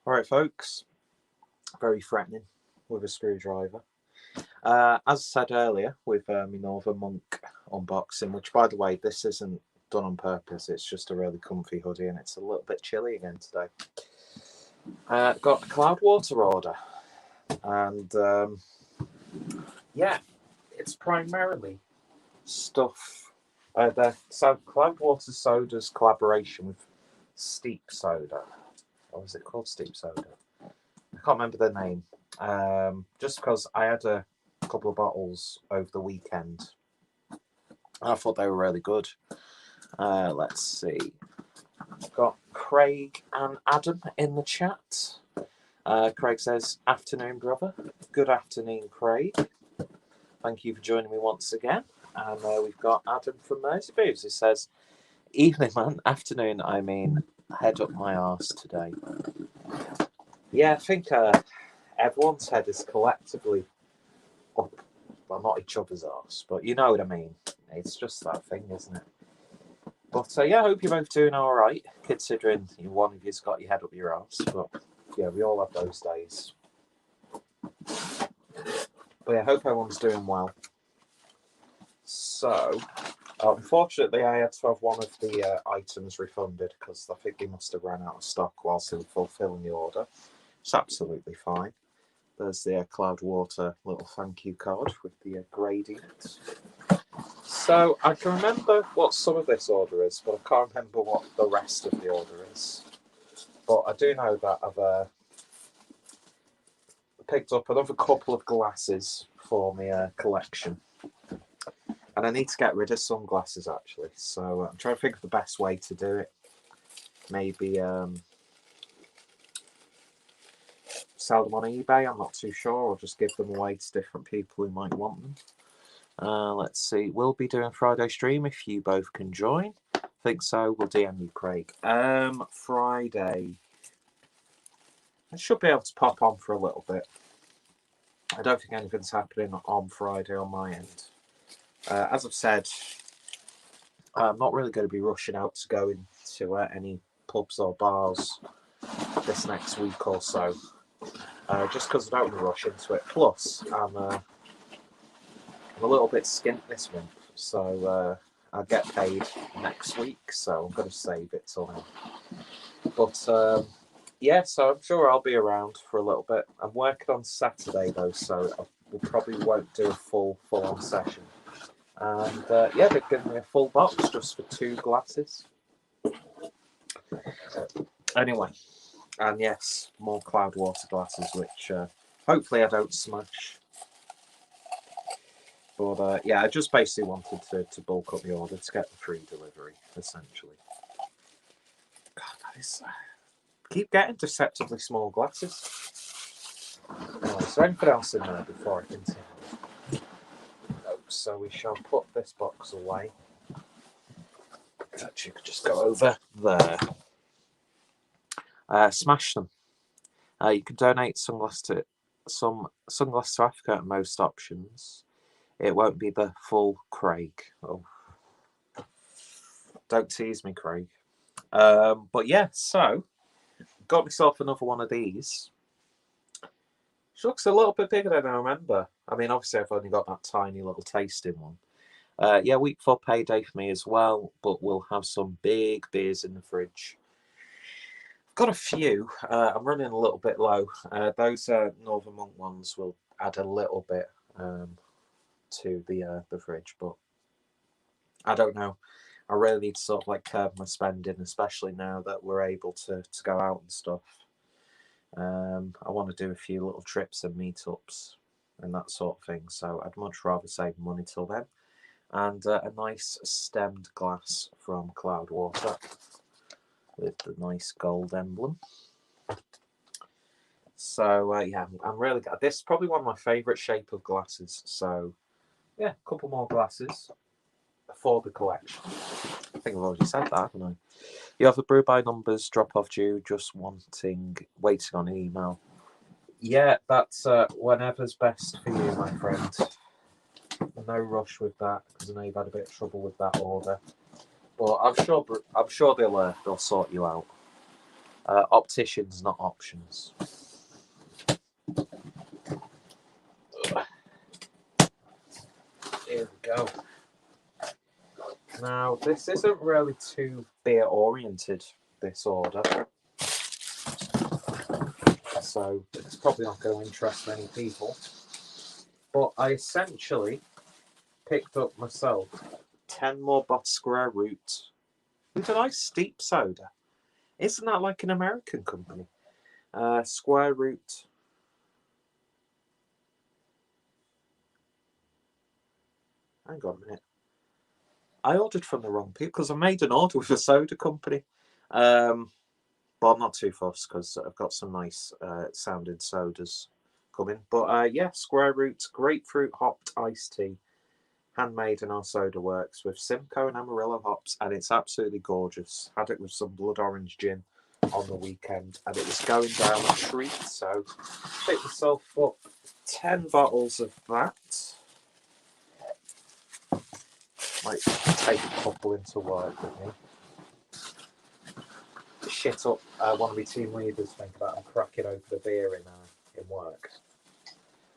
Alright folks, very threatening with a screwdriver. As I said earlier with my Northern Monk unboxing, which by the way this isn't done on purpose, it's just a really comfy hoodie and it's a little bit chilly again today. Got a Cloudwater order and yeah, it's primarily stuff. Cloudwater Soda's collaboration with Steep Soda. Or is it called Steep Soda? I can't remember the name. Just because I had a couple of bottles over the weekend. I thought they were really good. Let's see. I've got Craig and Adam in the chat. Craig says, "Afternoon, brother." Good afternoon, Craig. Thank you for joining me once again. And we've got Adam from Mersey Booze. He says, "Evening, man. Afternoon, I mean, head up my arse today." Yeah, I think everyone's head is collectively up. Well, not each other's arse, but you know what I mean. It's just that thing, isn't it? But yeah, I hope you're both doing all right, considering one of you's got your head up your arse. But yeah, we all have those days. But yeah, I hope everyone's doing well. So, unfortunately, I had to have one of the items refunded because I think they must have ran out of stock whilst they were fulfilling the order. It's absolutely fine. There's the Cloudwater little thank you card with the gradient. So I can remember what some of this order is, but I can't remember what the rest of the order is. But I do know that I've picked up another couple of glasses for my collection. And I need to get rid of sunglasses, actually. So I'm trying to think of the best way to do it. Maybe sell them on eBay, I'm not too sure, or just give them away to different people who might want them. Let's see, we'll be doing Friday stream if you both can join. I think so, we'll DM you, Craig. Friday, I should be able to pop on for a little bit. I don't think anything's happening on Friday on my end. As I've said, I'm not really going to be rushing out to go into any pubs or bars this next week or so. Just because I don't want to rush into it. Plus, I'm a little bit skint this month, so I'll get paid next week, so I'm going to save it till then. But yeah, so I'm sure I'll be around for a little bit. I'm working on Saturday though, so we probably won't do a full-on session. And yeah, they've given me a full box just for 2 glasses. Anyway, and yes, more Cloudwater glasses, which hopefully I don't smash. But yeah, I just basically wanted to bulk up the order to get the free delivery, essentially. God, that is... keep getting deceptively small glasses. Anyway, is there anything else in there before I continue? No, so we shall put this box away. Actually, could just go over there. Smash them. You can donate sunglasses to Africa at most options. It won't be the full Craig. Oh, don't tease me, Craig. But yeah, so got myself another one of these. She looks a little bit bigger than I remember. I mean, obviously I've only got that tiny little tasting one. Yeah, week 4 payday for me as well, but we'll have some big beers in the fridge. I've got a few. I'm running a little bit low. Those Northern Monk ones will add a little bit to the fridge, but I don't know. I really need to sort of like curb my spending, especially now that we're able to go out and stuff. I want to do a few little trips and meetups and that sort of thing, so I'd much rather save money till then. And a nice stemmed glass from Cloudwater with the nice gold emblem. So yeah, I'm really good. This is probably one of my favourite shape of glasses. So yeah, a couple more glasses for the collection. I think I've already said that, haven't I? You have the brew by numbers, drop off due, just waiting on an email. Yeah, that's whenever's best for you, my friend. No rush with that because I know you've had a bit of trouble with that order, but I'm sure they'll sort you out. Opticians, not options. Here we go. Now, this isn't really too beer oriented, this order. So it's probably not going to interest many people. But I essentially picked up myself 10 more bottles Square Root with a nice steep soda. Isn't that like an American company? Square Root. Hang on a minute. I ordered from the wrong people because I made an order with a soda company. But I'm not too fussed because I've got some nice sounding sodas coming. But yeah, Square Root grapefruit hopped iced tea, handmade in our soda works with Simcoe and Amarillo hops, and it's absolutely gorgeous. Had it with some blood orange gin on the weekend, and it was going down a treat. So picked myself up 10 bottles of that. Might take a couple into work with me. Shit up one of my team leaders think about I'm cracking open a beer in work.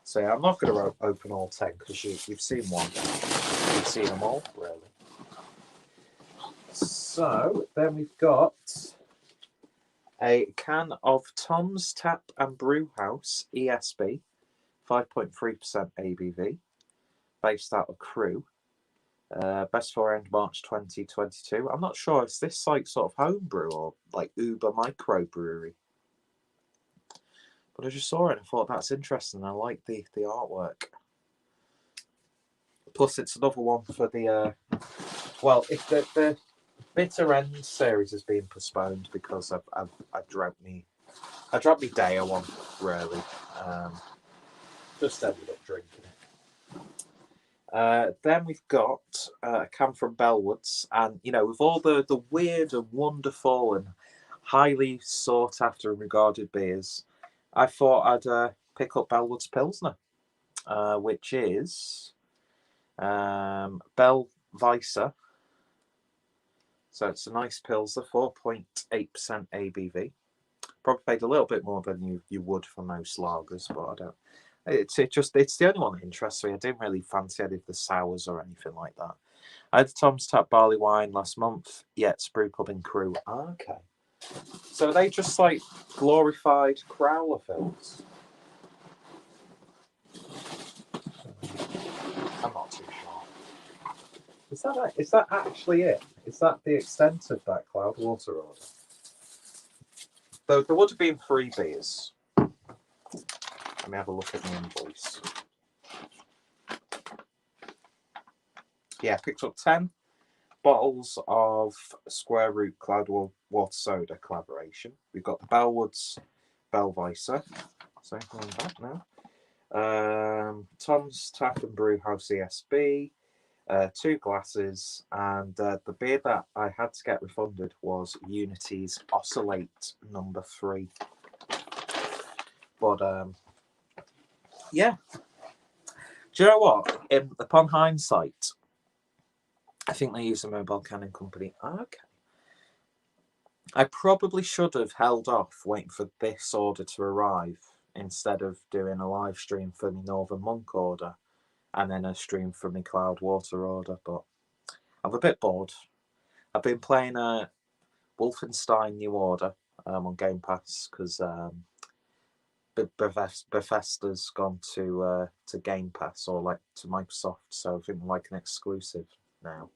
So yeah, I'm not going to open all 10 because you've seen one. You've seen them all, really. So then we've got a can of Tom's Tap and Brew House ESB, 5.3% ABV, based out of Crewe. Best for end March 2022. I'm not sure, is this like sort of homebrew or like Uber microbrewery? But I just saw it and I thought that's interesting. I like the artwork. Plus, it's another one for the well, if the Bitter End series has been postponed because I've drank me day one really. Just ended up drinking it. Then we've got a can from Bellwoods, and you know, with all the weird and wonderful and highly sought after and regarded beers, I thought I'd pick up Bellwoods Pilsner, which is Bell Weiser. So it's a nice Pilsner, 4.8% ABV. Probably paid a little bit more than you would for most lagers, but I don't. It's the only one that interests me. I didn't really fancy any of the sours or anything like that. I had the Tom's Tap barley wine last month. Yeah, it's brew pub in Crewe. Okay. So are they just like glorified crowler fills? I'm not too sure. Is that actually it? Is that the extent of that Cloudwater order? Though there would have been 3 beers. Let me have a look at the invoice. Yeah, picked up 10 bottles of Square Root Cloudwater Soda collaboration. We've got the Bellwoods Bellweiser. So on that now. Tom's Tap and Brew House ESB. 2 glasses, and the beer that I had to get refunded was Unity's Oscillate number 3. But yeah, do you know what? Upon hindsight, I think they use a mobile canning company. Okay, I probably should have held off waiting for this order to arrive instead of doing a live stream for the Northern Monk order and then a stream for my Cloudwater order, but I'm a bit bored. I've been playing Wolfenstein New Order on Game Pass because Bethesda's gone to Game Pass or like to Microsoft, so I think like an exclusive now.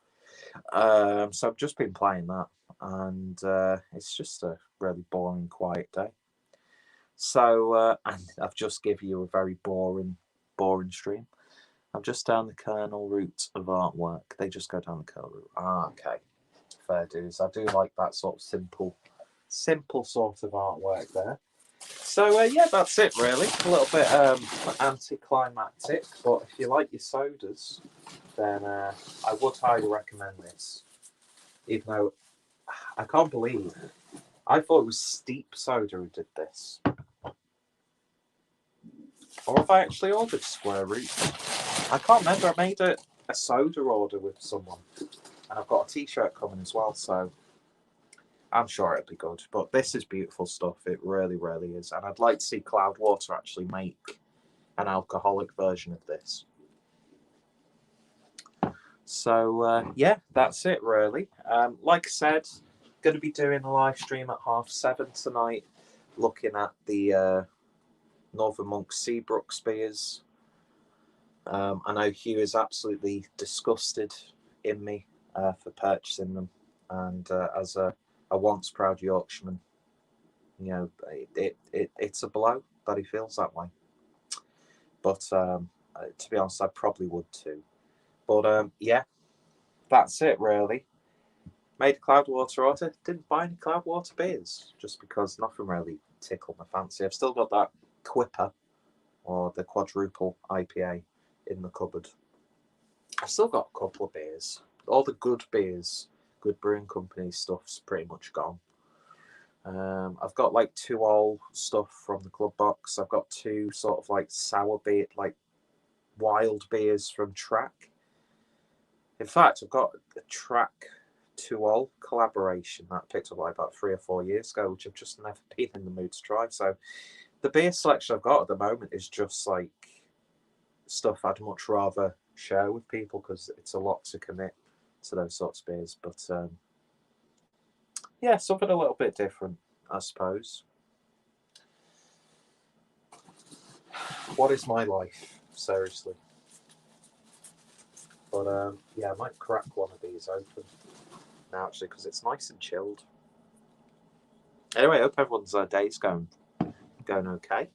So I've just been playing that, and it's just a really boring, quiet day. So and I've just given you a very boring stream. I'm just down the kernel route of artwork. They just go down the kernel route. Okay. Fair dues. I do like that sort of simple sort of artwork there. So yeah, that's it really. A little bit anticlimactic, but if you like your sodas, then I would highly recommend this. Even though I can't believe I thought it was Steep Soda who did this. Or have I actually ordered Square Root? I can't remember. I made a soda order with someone. And I've got a t-shirt coming as well, so I'm sure it'll be good. But this is beautiful stuff. It really, really is. And I'd like to see Cloudwater actually make an alcoholic version of this. So, yeah, that's it, really. Like I said, going to be doing a live stream at 7:30 tonight, looking at the Northern Monk Seabrooks beers. I know Hugh is absolutely disgusted in me for purchasing them. And as a once proud Yorkshireman, you know, it's a blow that he feels that way. But to be honest, I probably would too. But yeah, that's it really. Made a Cloudwater order. Didn't buy any Cloudwater beers just because nothing really tickled my fancy. I've still got that Quipper or the quadruple IPA in the cupboard. I've still got a couple of beers. All the good beers, good brewing company stuff's pretty much gone. I've got like 2 old stuff from the club box. I've got 2 sort of like sour beer, like wild beers from Track. In fact, I've got a Track 2 old collaboration that I picked up like about 3 or 4 years ago, which I've just never been in the mood to try. So the beer selection I've got at the moment is just like stuff I'd much rather share with people because it's a lot to commit to those sorts of beers. But yeah, something a little bit different, I suppose. What is my life? Seriously. But yeah, I might crack one of these open now actually because it's nice and chilled. Anyway, I hope everyone's day's going okay.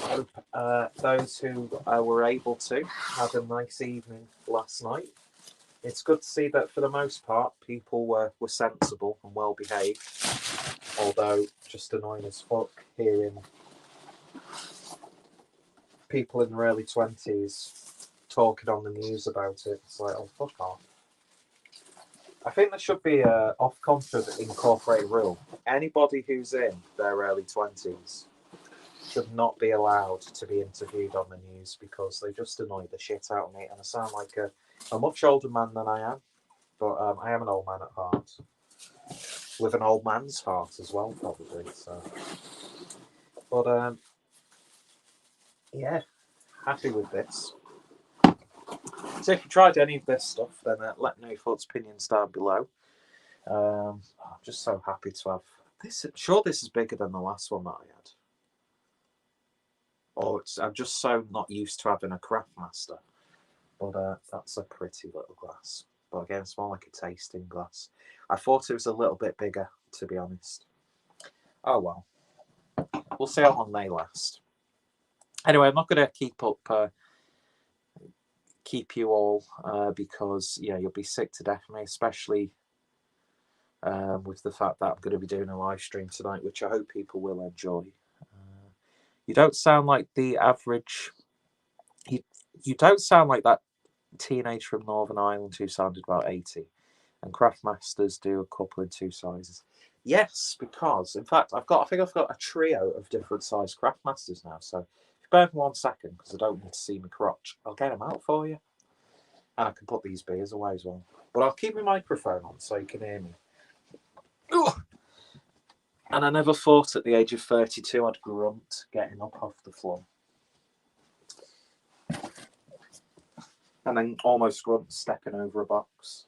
I hope those who were able to had a nice evening last night. It's good to see that for the most part people were sensible and well behaved. Although just annoying as fuck hearing people in their early 20s talking on the news about it. It's like, oh, fuck off. I think there should be a off-conference incorporated rule. Anybody who's in their early 20s should not be allowed to be interviewed on the news because they just annoy the shit out of me. And I sound like a much older man than I am, but I am an old man at heart. With an old man's heart as well, probably. So, but yeah, happy with this. So if you tried any of this stuff, then let me know your thoughts, opinions down below. I'm just so happy to have this. Sure, this is bigger than the last one that I had. I'm just so not used to having a Craftmaster. But that's a pretty little glass. But again, it's more like a tasting glass. I thought it was a little bit bigger, to be honest. Oh well. We'll see how long they last. Anyway, I'm not going to keep you all because yeah, you'll be sick to death of me, especially with the fact that I'm going to be doing a live stream tonight, which I hope people will enjoy. You don't sound like the average. You don't sound like that teenager from Northern Ireland who sounded about 80. And Craftmasters do a couple in 2 sizes. Yes, because in fact I think I've got a trio of different size Craftmasters now. So if you bear with me 1 second, because I don't need to see my crotch, I'll get them out for you. And I can put these beers away as well. But I'll keep my microphone on so you can hear me. Ugh. And I never thought at the age of 32 I'd grunt getting up off the floor. And then almost grunt stepping over a box.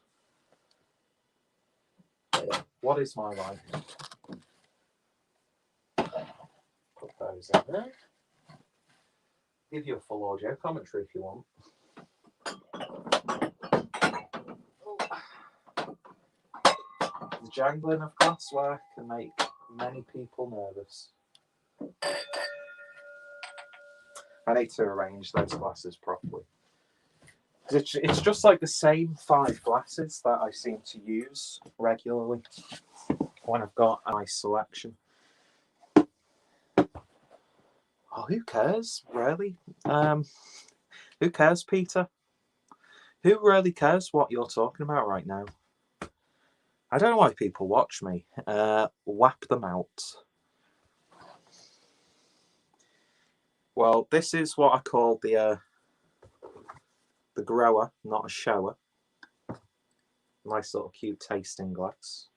What is my life? Put those in there. Give you a full audio commentary if you want. The jangling of glassware can make many people nervous. I need to arrange those glasses properly. It's just like the same 5 glasses that I seem to use regularly when I've got a nice selection. Oh, who cares, really? Who cares, Peter? Who really cares what you're talking about right now? I don't know why people watch me. Whap them out. Well, this is what I call the grower, not a shower. Nice little cute tasting glass.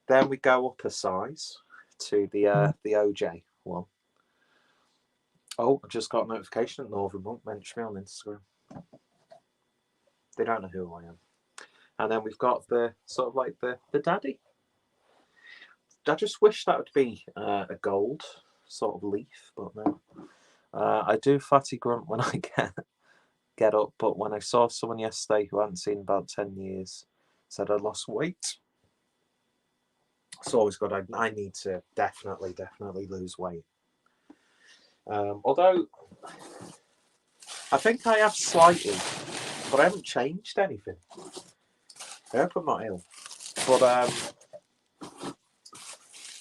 Then we go up a size to the OJ one. Oh, I just got a notification that Northern Monk mentioned me on Instagram. They don't know who I am. And then we've got the sort of like the daddy. I just wish that would be a gold sort of leaf, but no. I do fatty grunt when I get up, but when I saw someone yesterday who I hadn't seen in about 10 years said I lost weight. It's always good. I need to definitely lose weight. Although I think I have slightly, but I haven't changed anything. I hope I'm not ill. But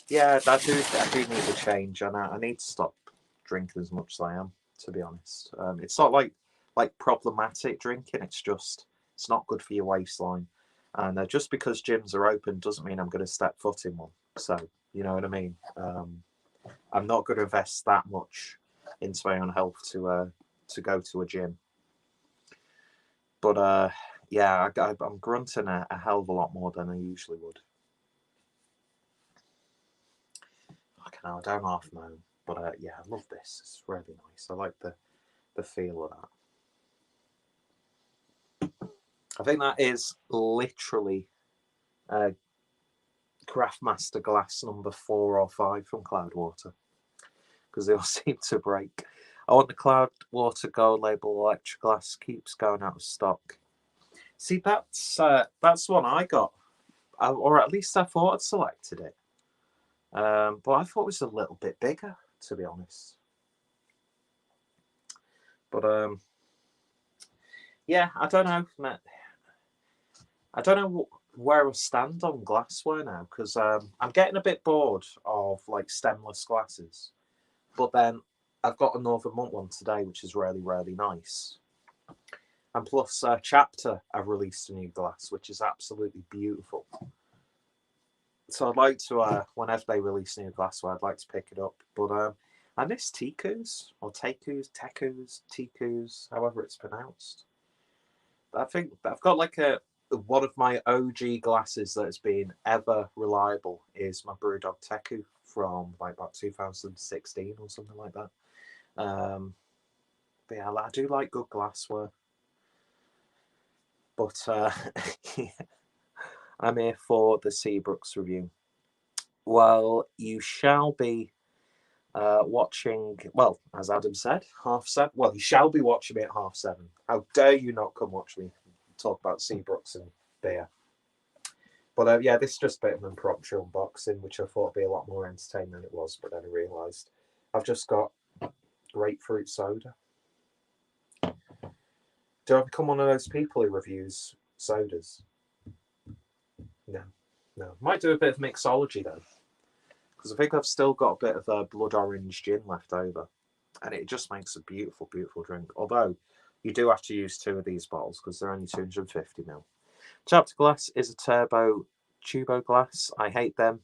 yeah, I do need a change, and I need to stop drinking as much as I am, to be honest. It's not like problematic drinking. It's just it's not good for your waistline, and just because gyms are open doesn't mean I'm going to step foot in one. So you know what I mean. I'm not going to invest that much into my own health to go to a gym. But yeah, I'm grunting a hell of a lot more than I usually would. I don't half moan, but yeah, I love this. It's really nice. I like the feel of that. I think that is literally Craftmaster glass number 4 or 5 from Cloudwater, because they all seem to break. I want the Cloudwater Gold label electric glass. Keeps going out of stock. See, that's one I got, or at least I thought I'd selected it. But I thought it was a little bit bigger, to be honest. But yeah, I don't know. I don't know where I stand on glassware now, because I'm getting a bit bored of like stemless glasses. But then I've got a Northern Monk one today, which is really, really nice. And plus, Chapter have released a new glass, which is absolutely beautiful. So I'd like to, whenever they release new glassware, I'd like to pick it up. But I miss Tikus, or Tikus, however it's pronounced. I think I've got like one of my OG glasses that has been ever reliable is my Brewdog Teku from like about 2016 or something like that. But yeah, I do like good glassware. But yeah, I'm here for the Seabrooks review. Well, you shall be watching, well, as Adam said, 7:30. Well, you shall be watching me at 7:30. How dare you not come watch me talk about Seabrooks and beer. But yeah, this is just a bit of an impromptu unboxing, which I thought would be a lot more entertaining than it was, but then I realised I've just got grapefruit soda. Do I become one of those people who reviews sodas? No. Might do a bit of mixology though, because I think I've still got a bit of blood orange gin left over, and it just makes a beautiful, beautiful drink. Although you do have to use 2 of these bottles because they're only 250ml. Chapter glass is a turbo tubo glass. I hate them.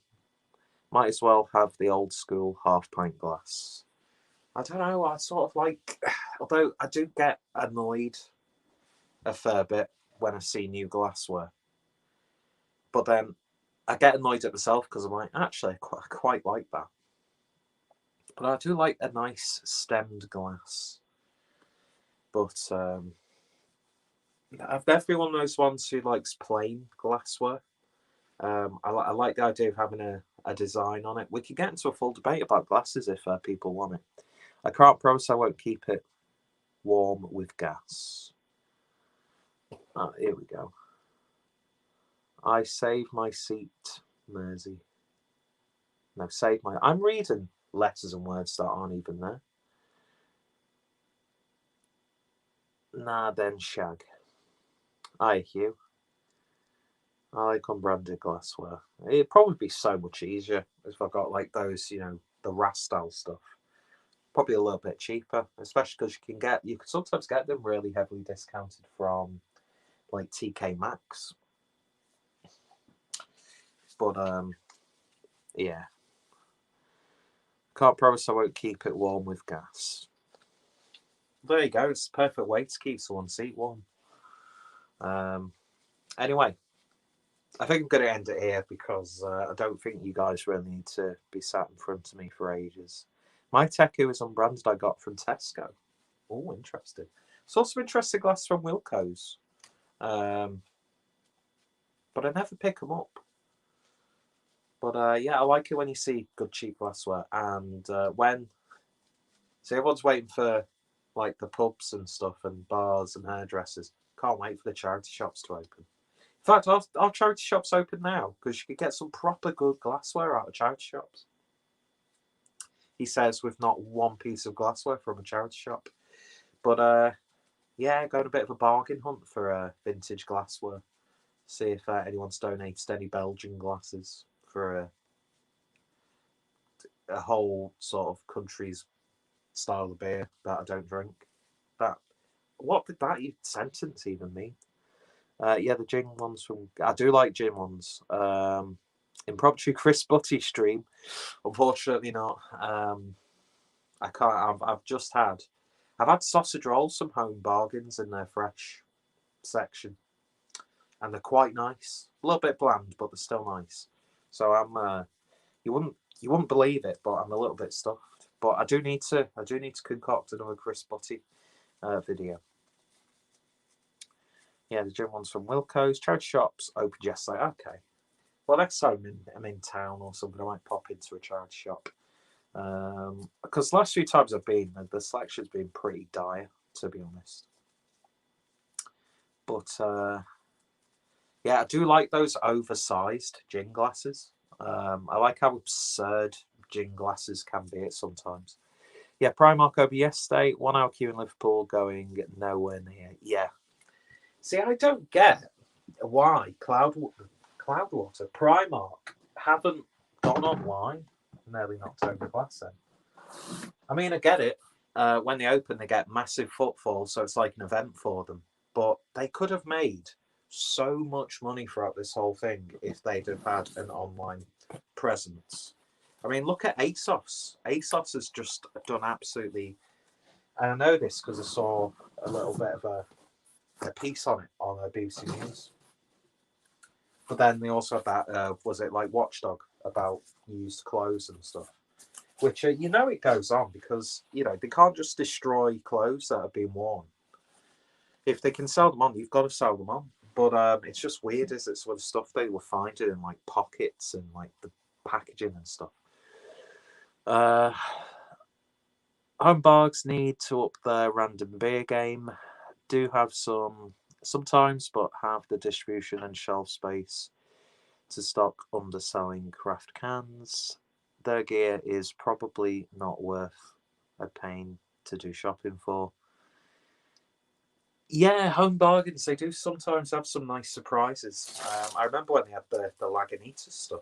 Might as well have the old school half-pint glass. I don't know, I sort of like, although I do get annoyed a fair bit when I see new glassware. But then I get annoyed at myself because I'm like, actually, I quite like that. But I do like a nice stemmed glass. But I've never been one of those ones who likes plain glassware. I like the idea of having a design on it. We could get into a full debate about glasses if people want it. I can't promise I won't keep it warm with gas. Here we go. I save my seat, Mersey. No, save my... I'm reading letters and words that aren't even there. Nah, then shag. Aye, Hugh. I like unbranded glassware. It'd probably be so much easier if I got like those, you know, the RAS style stuff. Probably a little bit cheaper, especially because you can sometimes get them really heavily discounted from like TK Maxx. But yeah. Can't promise I won't keep it warm with gas. There you go. It's the perfect way to keep someone's seat warm. Anyway, I think I'm going to end it here because I don't think you guys really need to be sat in front of me for ages. My Teku is unbranded. I got from Tesco. Oh, interesting. Saw some interesting glass from Wilco's, but I never pick them up. But yeah, I like it when you see good cheap glassware, and so everyone's waiting for like the pubs and stuff and bars and hairdressers. Can't wait for the charity shops to open. In fact, our charity shops open now because you could get some proper good glassware out of charity shops. He says with not one piece of glassware from a charity shop. But yeah, going a bit of a bargain hunt for vintage glassware. See if anyone's donated any Belgian glasses for a whole sort of country's style of beer that I don't drink. What did that sentence even mean? Yeah, the gin ones from I do like gin ones. Impromptu Chris Butty stream, unfortunately not. I can't. I've had sausage rolls, some home bargains in their fresh section, and they're quite nice. A little bit bland, but they're still nice. So I'm. You wouldn't believe it, but I'm a little bit stuffed. But I do need to concoct another Chris Butty video. Yeah, the gym ones from Wilco's. Charity shops open yesterday. Okay. Well, next time I'm in town or something, I might pop into a charity shop. Because the last few times I've been, the selection's been pretty dire, to be honest. But yeah, I do like those oversized gin glasses. I like how absurd gin glasses can be at sometimes. Yeah, Primark over yesterday. 1 hour queue in Liverpool going nowhere near. Yeah. See, I don't get why Cloudwater, Primark haven't gone online. Nearly knocked over the glass then. I mean, I get it. When they open, they get massive footfall, so it's like an event for them. But they could have made so much money throughout this whole thing if they'd have had an online presence. I mean, look at ASOS. ASOS has just done absolutely. And I know this because I saw a little bit of a piece on it on BBC News. But then they also had that, was it like Watchdog about used clothes and stuff? Which, it goes on because, they can't just destroy clothes that have been worn. If they can sell them on, you've got to sell them on. But it's just weird, is it? Some of the stuff they were finding in like pockets and like the packaging and stuff. Home bargs need to up their random beer game. Do have some sometimes, but have the distribution and shelf space to stock underselling craft cans. Their gear is probably not worth a pain to do shopping for. Yeah, home bargains, they do sometimes have some nice surprises. I remember when they had the Lagunitas stuff.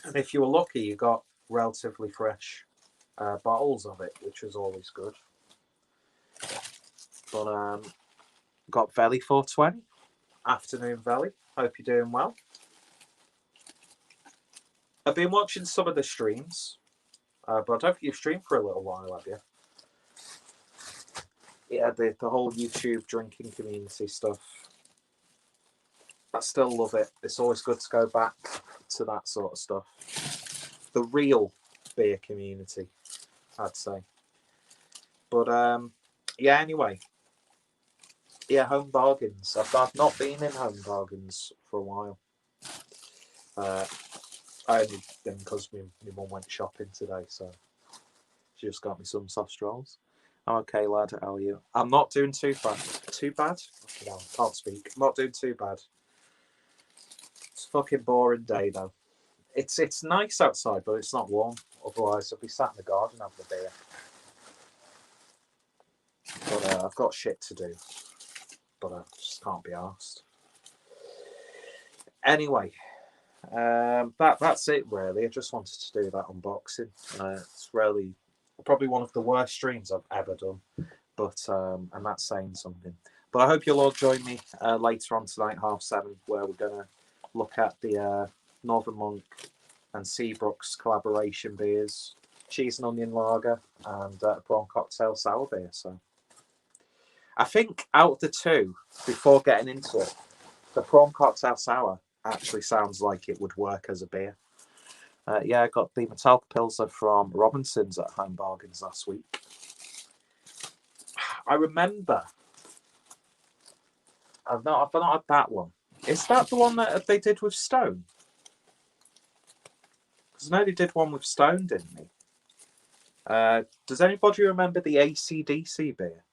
And if you were lucky, you got relatively fresh bottles of it, which was always good. But got Valley 420. Afternoon Valley. Hope you're doing well. I've been watching some of the streams, but I don't think you've streamed for a little while, have you? Yeah, the whole YouTube drinking community stuff. I still love it. It's always good to go back to that sort of stuff. The real beer community, I'd say. But yeah, anyway. Yeah, home bargains. I've not been in home bargains for a while. I only been because my mum went shopping today, so she just got me some soft rolls. I'm okay, lad. How are you? I'm not doing too bad. Too bad? No, can't speak. I'm not doing too bad. It's a fucking boring day though. It's nice outside, but it's not warm. Otherwise, I'd be sat in the garden having a beer. But I've got shit to do. But I just can't be arsed. Anyway, that's it really. I just wanted to do that unboxing. It's really probably one of the worst streams I've ever done, but and that's saying something. But I hope you'll all join me later on tonight, 7:30, where we're gonna look at the Northern Monk and Seabrook's collaboration beers, cheese and onion lager, and prawn cocktail sour beer. So I think out of the two, before getting into it, The prawn cocktail sour actually sounds like it would work as a beer. Yeah, I got the Metallica Pilsner from Robinson's at Home Bargains last week. I remember. I've not had that one. Is that the one that they did with Stone? Because I know they did one with Stone, didn't they? Does anybody remember the AC/DC beer?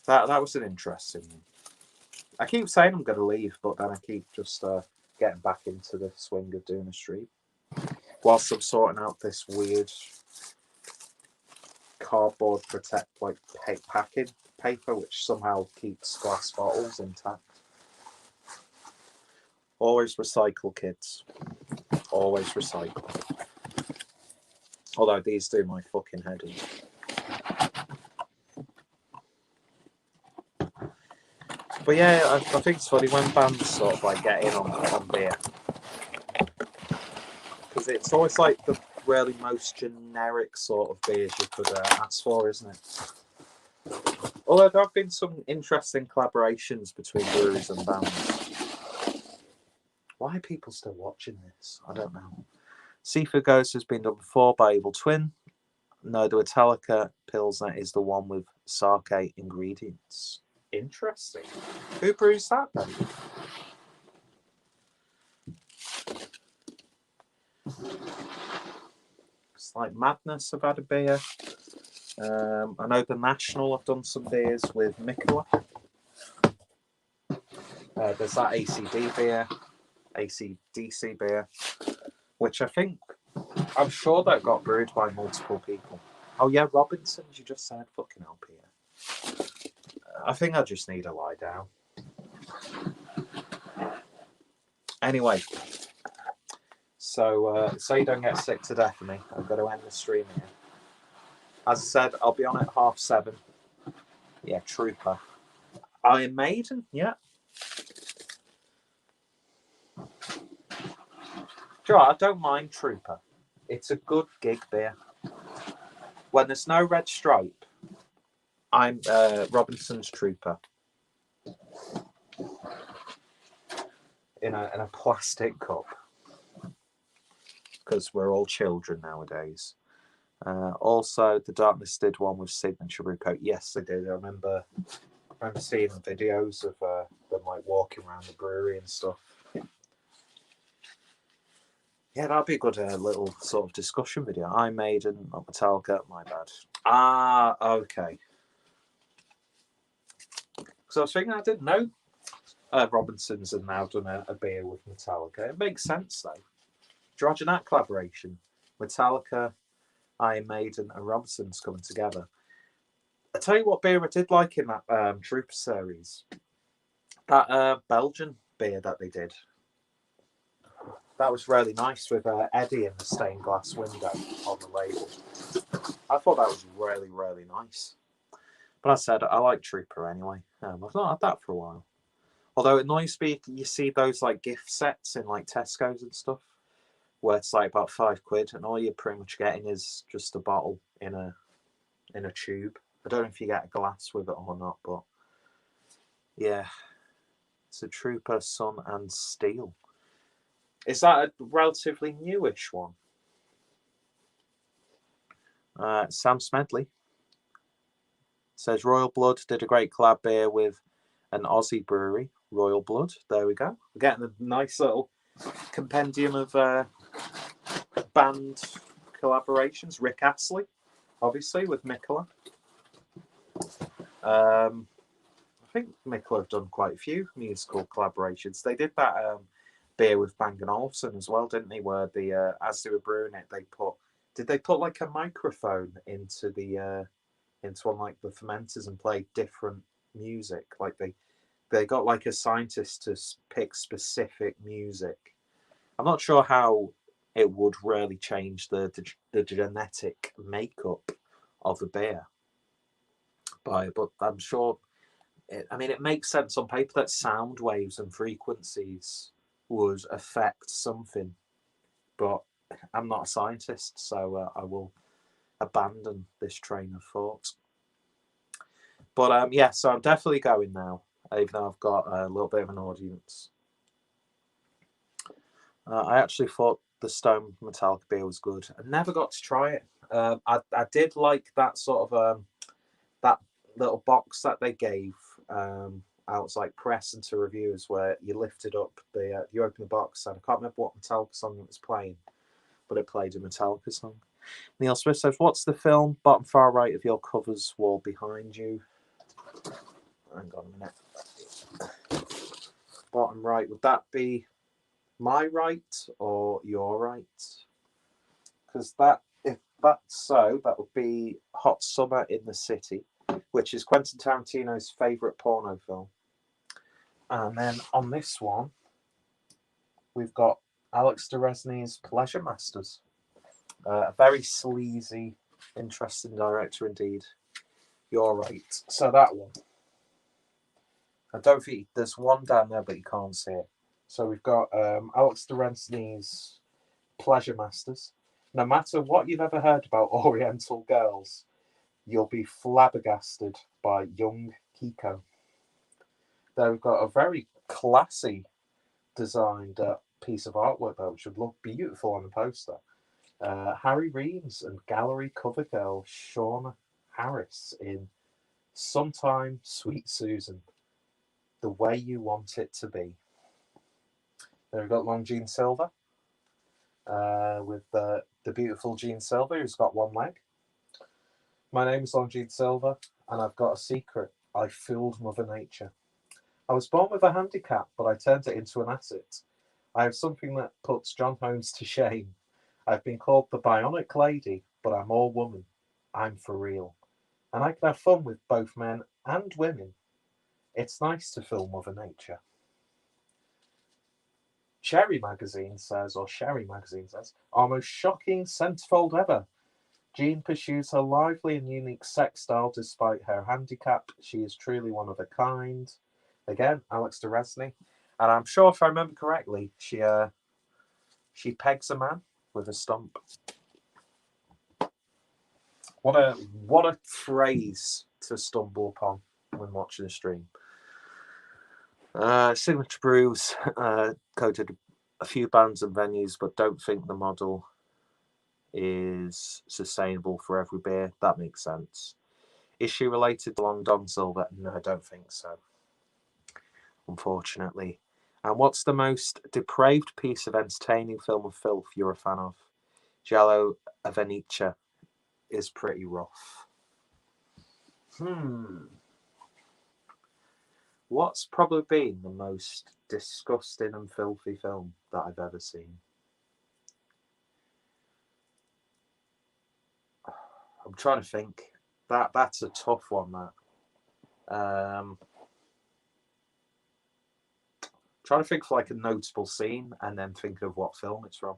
That was an interesting one. I keep saying I'm going to leave, but then I keep just getting back into the swing of doing a stream whilst I'm sorting out this weird cardboard protect packing paper, which somehow keeps glass bottles intact. Always recycle, kids. Always recycle. Although these do my fucking head in. But yeah, I think it's funny when bands sort of like get in on beer. Because it's always like the really most generic sort of beers you could ask for, isn't it? Although there have been some interesting collaborations between breweries and bands. Why are people still watching this? I don't know. Seafood Ghost has been done before by Evil Twin. No, the Metallica Pilsner is the one with sake ingredients. Interesting. Who brews that then? It's like Madness have had a beer. I know the National have done some beers with Mikkeller. There's that AC/DC beer, which I'm sure that got brewed by multiple people. Oh yeah, Robinson's, you just said. Fucking hell, Peter. I think I just need to lie down. Anyway, so you don't get sick to death of me, I've got to end the stream here. As I said, I'll be on at 7:30. Yeah, Trooper. Iron Maiden, yeah. Sure, I don't mind Trooper. It's a good gig beer. When there's no red stripe, I'm Robinson's Trooper. In a plastic cup. Because we're all children nowadays. Also, the Darkness did one with signature brew coat. Yes, they did. I remember seeing videos of them like walking around the brewery and stuff. Yeah, that'd be a good little sort of discussion video. Iron Maiden, not Metallica, my bad. Ah, okay. So I was thinking, I didn't know Robinsons have now done a beer with Metallica. It makes sense though. Do you imagine that collaboration? Metallica, Iron Maiden, and Robinsons coming together. I tell you what beer I did like in that Trooper series. That Belgian beer that they did. That was really nice with Eddie in the stained glass window on the label. I thought that was really, really nice. But I said, I like Trooper anyway. I've not had that for a while. Although it annoys me, you see those like gift sets in like Tesco's and stuff, where it's like about £5, and all you're pretty much getting is just a bottle in a tube. I don't know if you get a glass with it or not, but yeah, it's a Trooper Sun and Steel. Is that a relatively newish one? Sam Smedley says Royal Blood did a great collab beer with an Aussie brewery, Royal Blood. There we go. We're getting a nice little compendium of band collaborations. Rick Astley, obviously, with Mikkeller. I think Mikkeller have done quite a few musical collaborations. They did that beer with Bang & Olufsen as well, didn't they? Where as they were brewing it, did they put like a microphone into one like the fermenters and play different music? Like they got like a scientist to pick specific music. I'm not sure how it would really change the genetic makeup of the beer, but I'm sure. It makes sense on paper that sound waves and frequencies would affect something, but I'm not a scientist, so I will abandon this train of thought. But yeah, so I'm definitely going now. even though I've got a little bit of an audience. I actually thought the Stone Metallica beer was good. I never got to try it. I did like that sort of that little box that they gave out like press and to reviewers, where you lifted up you open the box, and I can't remember what Metallica song it was playing, but it played a Metallica song. Neil Smith says, "What's the film? Bottom far right of your covers wall behind you." Hang on a minute. Bottom right, would that be my right or your right? Because if that's so, that would be Hot Summer in the City, which is Quentin Tarantino's favourite porno film. And then on this one, we've got Alex de Resnay's Pleasure Masters. A very sleazy, interesting director indeed. You're right. So that one. I don't think there's one down there, but you can't see it. So we've got Alex de Resnay's Pleasure Masters. No matter what you've ever heard about Oriental girls, you'll be flabbergasted by young Kiko. They've got a very classy designed piece of artwork though, which would look beautiful on the poster. Harry Reeves and gallery cover girl Shauna Harris in Sometime Sweet Susan, the way you want it to be. Then we've got Longine Silver with the beautiful Jean Silver, who's got one leg. My name is Longine Silver, and I've got a secret. I fooled Mother Nature. I was born with a handicap, but I turned it into an asset. I have something that puts John Holmes to shame. I've been called the Bionic Lady, but I'm all woman. I'm for real. And I can have fun with both men and women. It's nice to fool Mother Nature. Sherry Magazine says, our most shocking centerfold ever. Jean pursues her lively and unique sex style despite her handicap. She is truly one of a kind. Again, Alex de Resnay. And I'm sure if I remember correctly, she pegs a man with a stump. What a phrase to stumble upon when watching a stream. Signature Brews quoted a few bands and venues, but don't think the model is sustainable for every beer. That makes sense. Is she related to Long Don Silver? No, I don't think so, unfortunately. And what's the most depraved piece of entertaining film of filth you're a fan of? Giallo a Venetia is pretty rough. What's probably been the most disgusting and filthy film that I've ever seen? I'm trying to think. That's a tough one, that. Trying to think of like a notable scene and then think of what film it's from.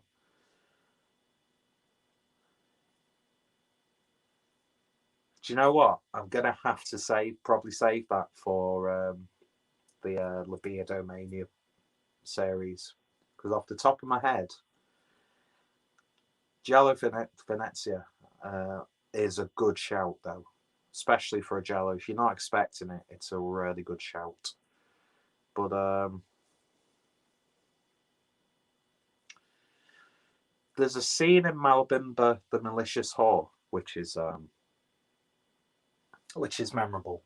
Do you know what? I'm gonna have to probably save that for the Libido Mania series, because off the top of my head, Giallo Venezia is a good shout though, especially for a Giallo. If you're not expecting it, it's a really good shout. But there's a scene in Malbimba, the Malicious Whore, which is memorable.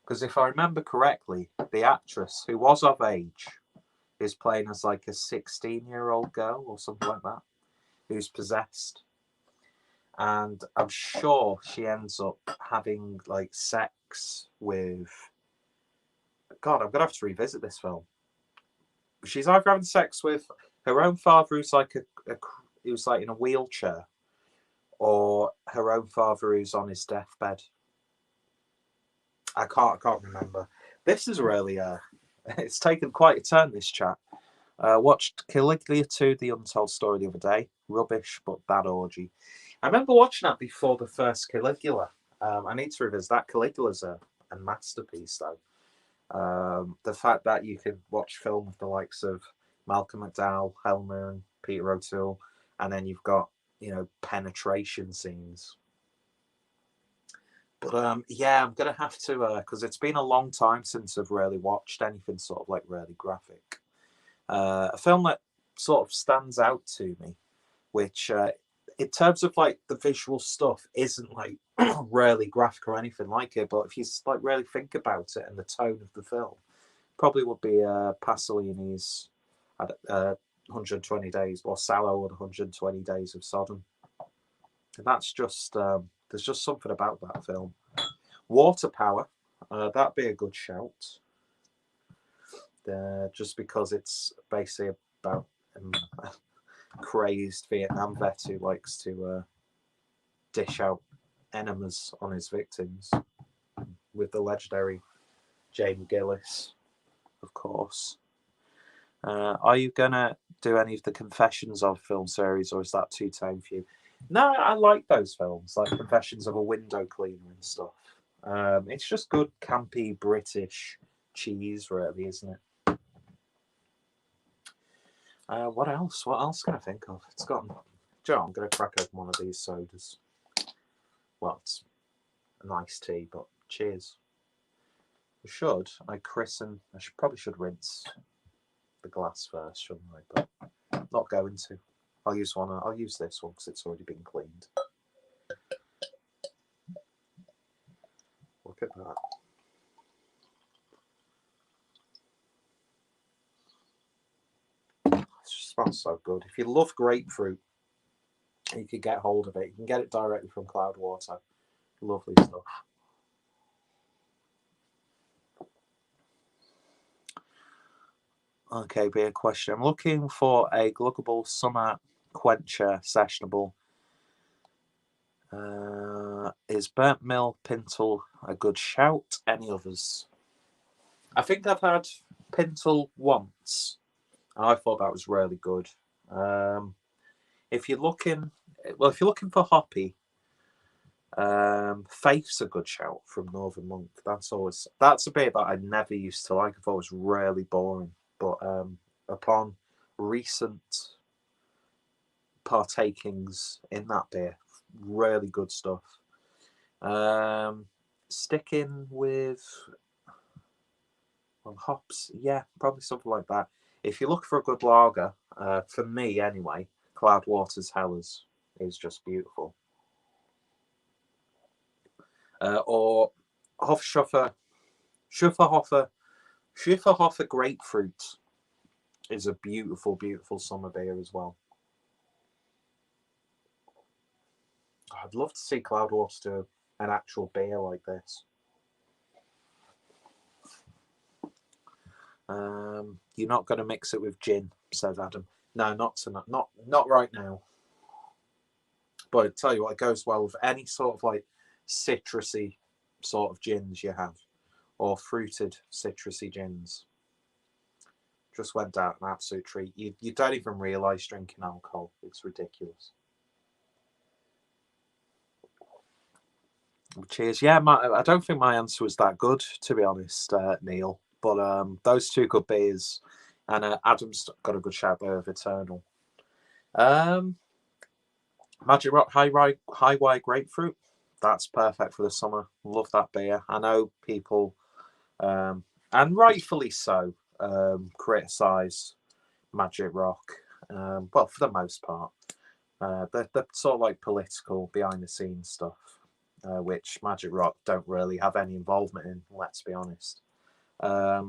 Because if I remember correctly, the actress, who was of age, is playing as like a 16-year-old girl or something like that, who's possessed. And I'm sure she ends up having like sex with... God, I'm going to have to revisit this film. She's either having sex with her own father, who's like who's like in a wheelchair, or her own father who's on his deathbed. I can't remember. This is really it's taken quite a turn, this chat. Watched Caligula 2, The Untold Story the other day. Rubbish, but bad orgy. I remember watching that before the first Caligula. I need to revisit that. Caligula's a masterpiece, though. The fact that you can watch film with the likes of Malcolm McDowell, Helmer, and Peter O'Toole, and then you've got, penetration scenes. But yeah, I'm gonna have to because it's been a long time since I've really watched anything sort of like really graphic. A film that sort of stands out to me, which in terms of like the visual stuff isn't like really graphic or anything like it, but if you like really think about it and the tone of the film, probably would be Pasolini's 120 Days or Sallow and 120 Days of Sodom. And that's just there's just something about that film. Water Power, that'd be a good shout. Just because it's basically about a crazed Vietnam vet who likes to dish out enemas on his victims with the legendary Jamie Gillis, of course. Are you gonna do any of the Confessions of film series, or is that too tame for you? No, I like those films, like Confessions of a Window Cleaner and stuff. It's just good, campy British cheese, really, isn't it? What else? What else can I think of? It's got. Joe, I'm gonna crack open one of these sodas. Well, it's a nice tea, but cheers. I probably should rinse the glass first, shouldn't I? But not going to. I'll use this one because it's already been cleaned. Look at that. It just smells so good. If you love grapefruit, you can get hold of it. You can get it directly from Cloudwater. Lovely stuff. Okay, beer question. I'm looking for a gluggable summer quencher sessionable. Is Burnt Mill Pintle a good shout? Any others? I think I've had Pintle once. I thought that was really good. If you're looking for hoppy, Faith's a good shout from Northern Monk. That's a beer that I never used to like. I thought it was really boring. But upon recent partakings in that beer, really good stuff. Sticking with hops, yeah, probably something like that. If you look for a good lager, for me anyway, Cloudwater's Hellers is just beautiful. Or Hofschuffer Grapefruit is a beautiful, beautiful summer beer as well. I'd love to see Cloudwater do an actual beer like this. You're not going to mix it with gin, says Adam. No, not tonight. Not right now. But I tell you what, it goes well with any sort of like citrusy sort of gins you have, or fruited citrusy gins. Just went down an absolute treat. You don't even realise drinking alcohol. It's ridiculous. Cheers. Yeah, I don't think my answer was that good, to be honest, Neil. But those two good beers, and Adam's got a good shout there of Eternal. Magic Rock High Rye Grapefruit. That's perfect for the summer. Love that beer. I know people, and rightfully so, criticise Magic Rock. Well, for the most part, they're sort of like political behind the scenes stuff, which Magic Rock don't really have any involvement in. Let's be honest. High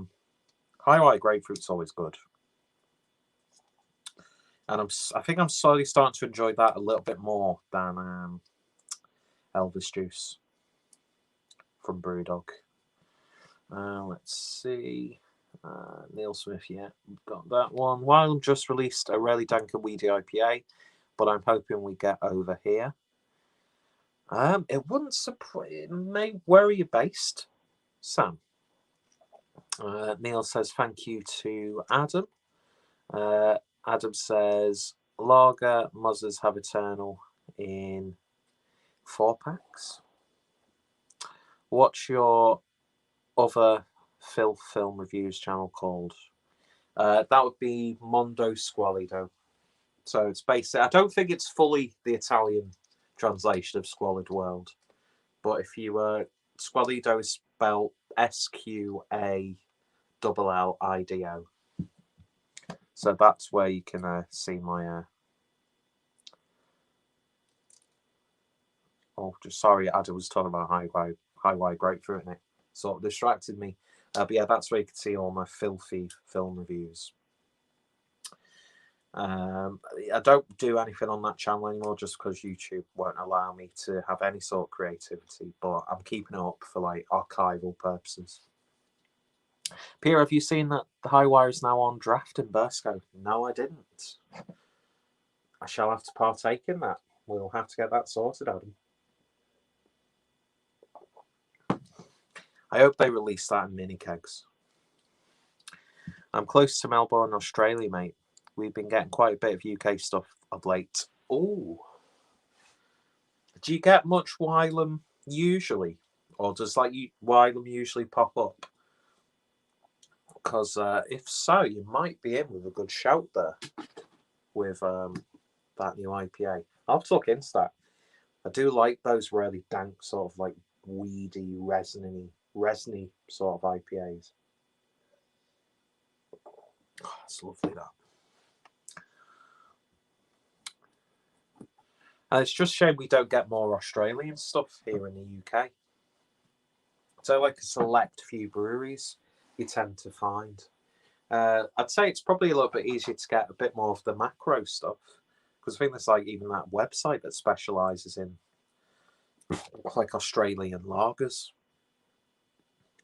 Rye Grapefruit's always good. And I think I'm slowly starting to enjoy that a little bit more than Elvis Juice from Brewdog. Let's see. Neil Smith, yeah, we've got that one. Wylam just released a really dank and weedy IPA, but I'm hoping we get over here. It wouldn't surprise. It may worry you based, Sam. Neil says thank you to Adam. Adam says lager muzzers have Eternal in 4-packs. What's your other filth film reviews channel called? That would be Mondo Squalido. So it's basically, I don't think it's fully the Italian translation of Squalid World, but if you Squalido is spelled SQALLIDO. So that's where you can see my. Sorry, Adam was talking about high grapefruit, and it sort of distracted me. But yeah, that's where you can see all my filthy film reviews. I don't do anything on that channel anymore just because YouTube won't allow me to have any sort of creativity, but I'm keeping it up for like archival purposes. Pierre, have you seen that the Highwire is now on draft in Burscough? No, I didn't. I shall have to partake in that. We'll have to get that sorted, Adam. I hope they release that in mini kegs. I'm close to Melbourne, Australia, mate. We've been getting quite a bit of UK stuff of late. Ooh. Do you get much Wylam usually? Or does like Wylam usually pop up? Because if so, you might be in with a good shout there with that new IPA. I'll have to look into that. I do like those really dank, sort of like weedy, resiny sort of IPAs. Oh, it's lovely, that. And it's just a shame we don't get more Australian stuff here in the UK. So like a select few breweries you tend to find. I'd say it's probably a little bit easier to get a bit more of the macro stuff, because I think there's like even that website that specialises in like Australian lagers.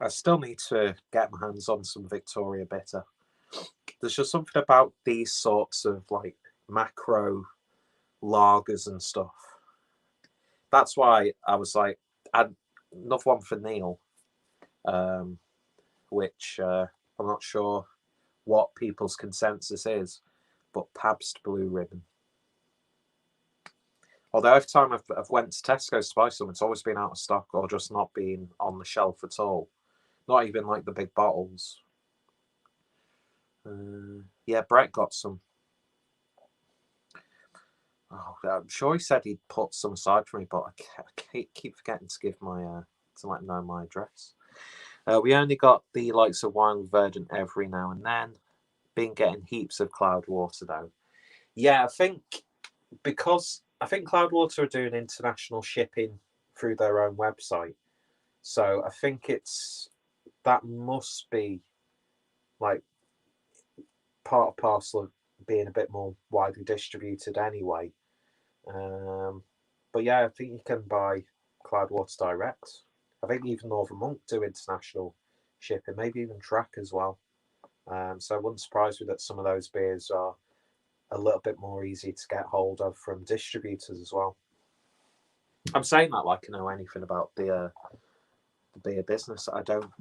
I still need to get my hands on some Victoria Bitter. There's just something about these sorts of like macro lagers and stuff. That's why I was like, another one for Neil, which I'm not sure what people's consensus is, but Pabst Blue Ribbon. Although every time I've went to Tesco to buy some, it's always been out of stock or just not been on the shelf at all. Not even like the big bottles. Yeah, Brett got some. Oh, I'm sure he said he'd put some aside for me, but I keep forgetting to give my to let him know my address. We only got the likes of Wild Verdant every now and then. Been getting heaps of Cloudwater though. Yeah, I think Cloudwater are doing international shipping through their own website, so I think that must be like part and parcel of being a bit more widely distributed anyway. But yeah, I think you can buy Cloudwater direct. I think even Northern Monk do international shipping, maybe even Track as well. So it wouldn't surprise me that some of those beers are a little bit more easy to get hold of from distributors as well. I'm saying that like I know anything about the beer business. I don't.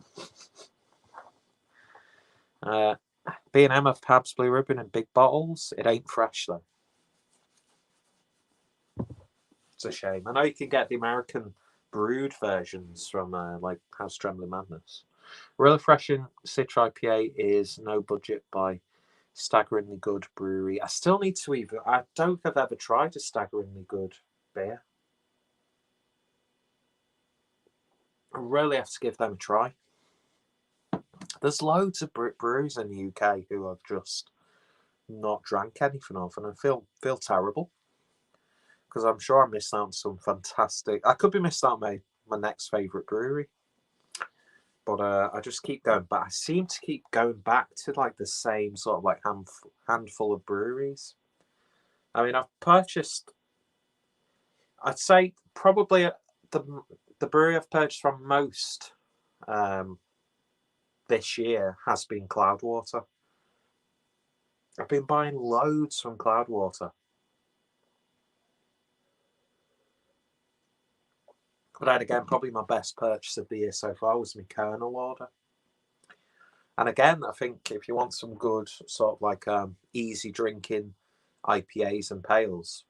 B&M have Pabst Blue Ribbon in big bottles. It ain't fresh though. It's a shame. I know you can get the American brewed versions from like House Trembling Madness. Real Refreshing Citra IPA is No Budget by Staggeringly Good Brewery. I still need to I don't think I've ever tried a Staggeringly Good beer. I really have to give them a try. There's loads of breweries in the UK who I've just not drank anything of, and I feel terrible because I'm sure I missed out on some fantastic. I could be missed out on my next favourite brewery, but I just keep going back. I seem to keep going back to like the same sort of like handful of breweries. I mean, I've purchased. I'd say probably the brewery I've purchased from most this year has been Cloudwater. I've been buying loads from Cloudwater. But then again, probably my best purchase of the year so far was my Kernel order. And again, I think if you want some good sort of like easy drinking IPAs and pales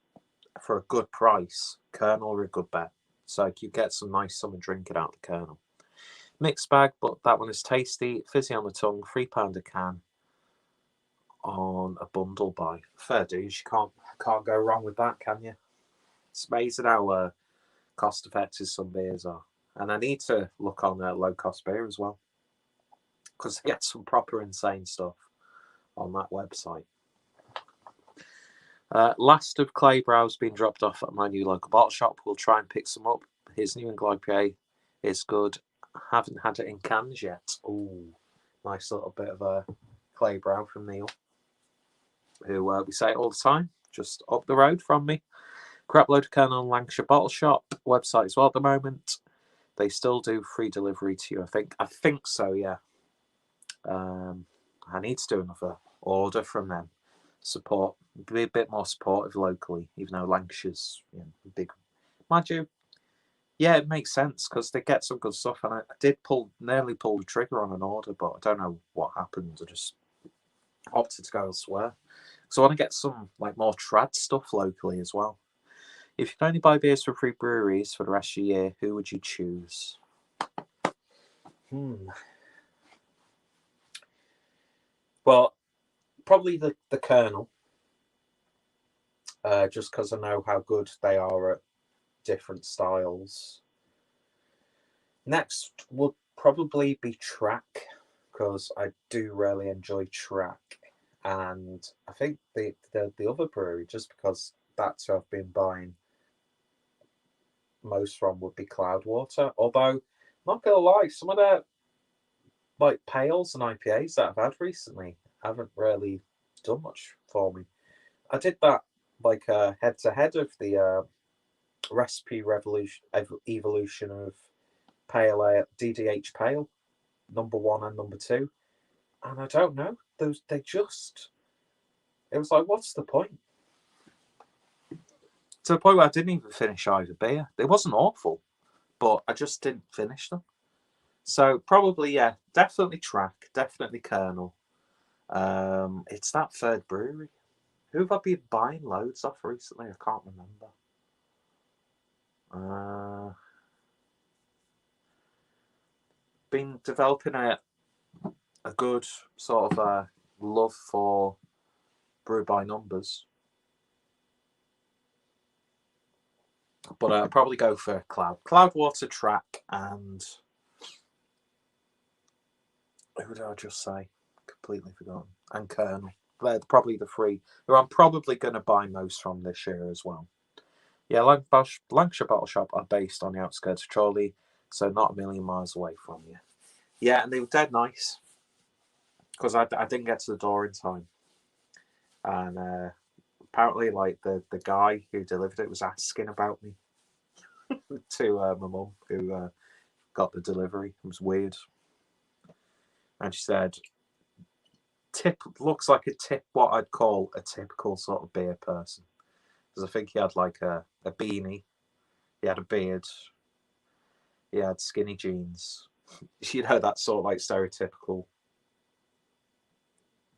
for a good price, Kernel are a good bet. So you get some nice summer drinking out of the Kernel. Mixed bag, but that one is tasty, fizzy on the tongue, £3 a can on a bundle buy. Fair dues, you can't go wrong with that, can you? It's amazing how cost effective some beers are. And I need to look on low cost beer as well, because they get some proper insane stuff on that website. Last of Clay Brow's been dropped off at my new local bottle shop. We'll try and pick some up. His New England IPA is good. Haven't had it in cans yet. Ooh, nice little bit of a Clay Brow from Neil, who we say it all the time, just up the road from me. Crap load of can on Lancashire Bottle Shop website as well at the moment. They still do free delivery to you, I think. I think so, yeah. I need to do another order from them. Support, be a bit more supportive locally, even though Lancashire's big. Mind you, yeah, it makes sense because they get some good stuff. And I did nearly pull the trigger on an order, but I don't know what happened. I just opted to go elsewhere. So I want to get some more trad stuff locally as well. If you can only buy beers from free breweries for the rest of the year, who would you choose? Well, probably the Colonel, just because I know how good they are at different styles. Next would probably be Track, because I do really enjoy Track. And I think the other brewery, just because that's who I've been buying most from, would be Cloudwater. Although, not gonna lie, some of their pales and IPAs that I've had recently haven't really done much for me. I did that head to head of the recipe evolution of pale ale, DDH pale, number 1 and number 2, and I don't know, it was like, what's the point? To the point where I didn't even finish either beer. It wasn't awful, but I just didn't finish them. So probably, yeah, definitely Track, definitely Colonel. It's that third brewery. Who have I been buying loads off recently? I can't remember. Been developing a good sort of love for brew by numbers. But I'll probably go for Cloudwater, Track, and who did I just say? Completely forgotten. And Colonel. They're probably the 3 who I'm probably going to buy most from this year as well. Yeah, Lancashire Bottle Shop are based on the outskirts of Chorley, so not a million miles away from you. Yeah, and they were dead nice, because I didn't get to the door in time. And apparently, the guy who delivered it was asking about me to my mum, who got the delivery. It was weird. And she said, looks like what I'd call a typical sort of beer person. Because I think he had a beanie, he had a beard, he had skinny jeans. You know, that sort of stereotypical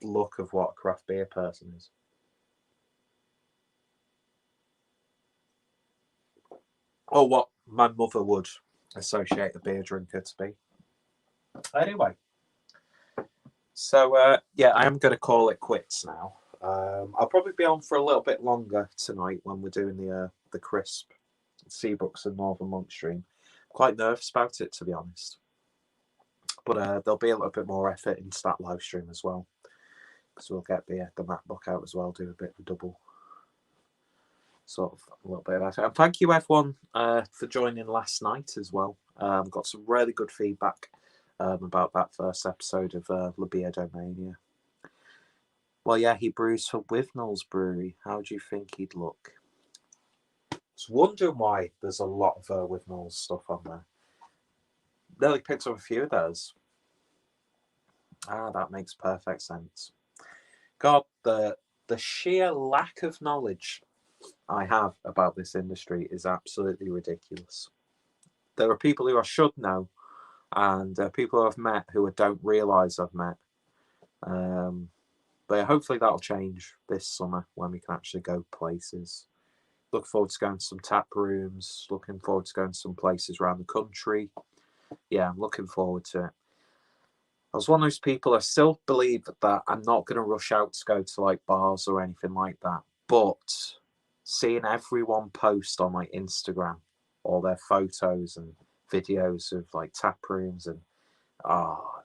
look of what a craft beer person is. Or what my mother would associate a beer drinker to be. Anyway, so yeah, I am going to call it quits now. I'll probably be on for a little bit longer tonight when we're doing the crisp Seabrooks and Northern Monk stream. I'm quite nervous about it, to be honest. But there'll be a little bit more effort into that live stream as well, because we'll get the MacBook out as well, do a bit of a double sort of a little bit of effort. And thank you everyone for joining last night as well. Got some really good feedback about that first episode of Libierdomania. Well, yeah, he brews for Withnell's Brewery. How do you think he'd look? I was wondering why there's a lot of Withnell's stuff on there. Nearly picked up a few of those. That makes perfect sense. God, the sheer lack of knowledge I have about this industry is absolutely ridiculous. There are people who I should know, and people who I've met who I don't realise I've met. But hopefully that'll change this summer when we can actually go places. Look forward to going to some tap rooms. Looking forward to going to some places around the country. Yeah, I'm looking forward to it. I was one of those people, I still believe that I'm not going to rush out to go to bars or anything like that. But seeing everyone post on Instagram all their photos and videos of like tap rooms and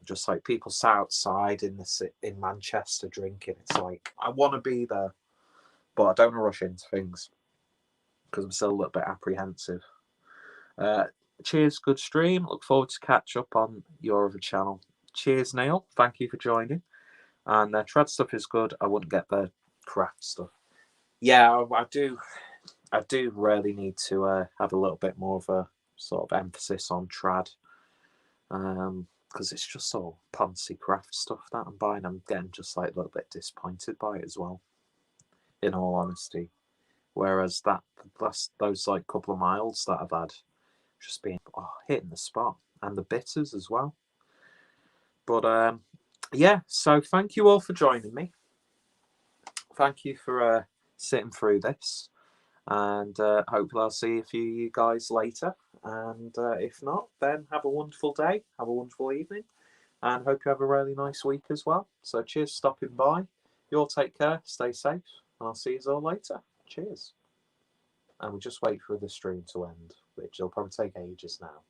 just like people sat outside in Manchester drinking. It's like I want to be there, but I don't want to rush into things because I'm still a little bit apprehensive. Cheers, good stream. Look forward to catch up on your other channel. Cheers, Neil. Thank you for joining. And trad stuff is good. I wouldn't get the craft stuff. Yeah, I do. I do really need to have a little bit more of a sort of emphasis on trad, because it's just all poncy craft stuff that I'm buying. I'm getting just like a little bit disappointed by it as well, in all honesty. Whereas those like couple of miles that I've had, just being hitting the spot, and the bitters as well. But yeah, so thank you all for joining me. Thank you for sitting through this, and hopefully I'll see a few of you guys later. And if not, then have a wonderful day, have a wonderful evening, and hope you have a really nice week as well. So cheers for stopping by. You all take care, stay safe, and I'll see you all later. Cheers. And we'll just wait for the stream to end, which will probably take ages now.